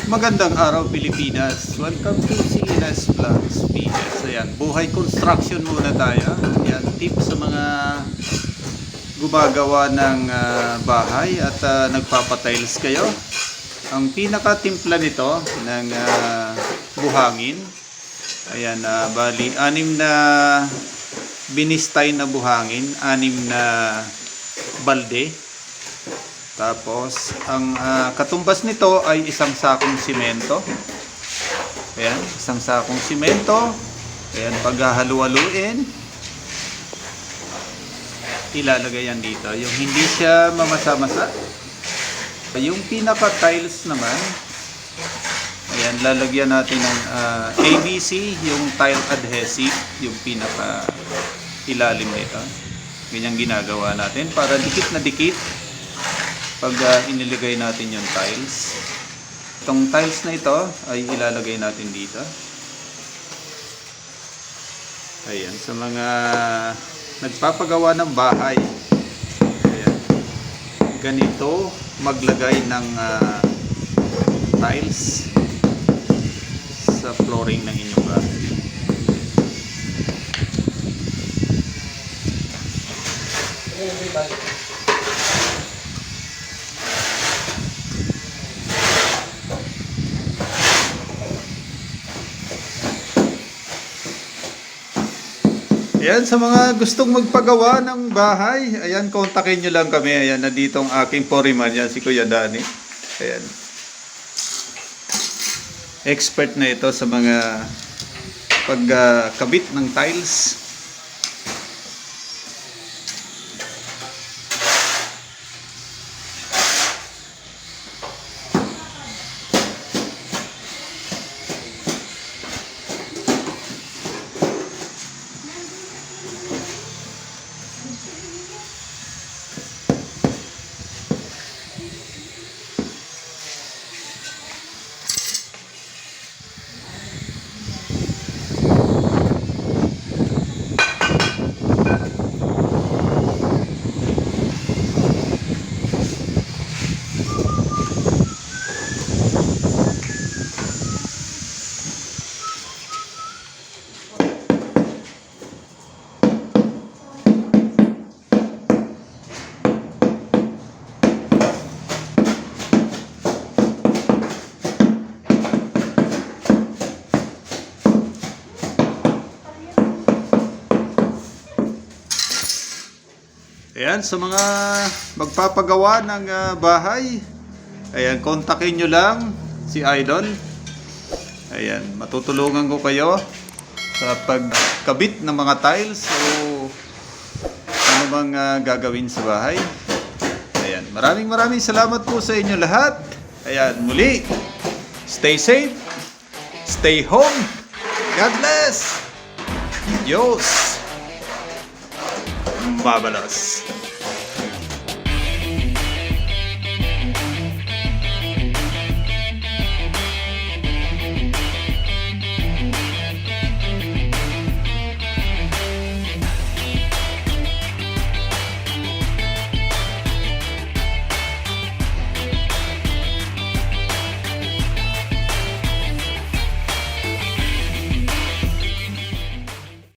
Magandang araw Pilipinas. Welcome to CNS Vlogs Pinas. Ayan, buhay construction muna tayo. Ayan, tips sa mga gumagawa ng bahay at nagpapatiles kayo. Ang pinaka-timpla nito ng buhangin. Ayan, bali 6 na binistay na buhangin, 6 na balde. Tapos, ang katumbas nito ay isang sakong simento. Ayan, isang sakong simento. Ayan, paghahalu-haluin, ilalagay yan dito. Yung hindi siya mamasa-masa. Yung pinaka-tiles naman, ayan, lalagyan natin ng ABC, yung tile adhesive, yung pinaka-ilalim nito. Ganyan ginagawa natin para dikit na dikit pag iniligay natin yung tiles. Itong tiles na ito ay ilalagay natin dito. Ayan, sa mga nagpapagawa ng bahay, ayan, ganito maglagay ng tiles sa flooring ng inyong bahay. Ayan, sa mga gustong magpagawa ng bahay, ayan, kontakin nyo lang kami. Ayan, nandito ang aking foreman, yan, si Kuya Danny. Ayan. Expert na ito sa mga pagkabit ng tiles. Ayan, sa mga magpapagawa ng bahay, ayan, kontakin nyo lang si Idol. Ayan, matutulungan ko kayo sa pagkabit ng mga tiles o ano bang gagawin sa bahay. Ayan, maraming salamat po sa inyo lahat. Ayan, muli, stay safe, stay home, God bless, Diyos, Babalos.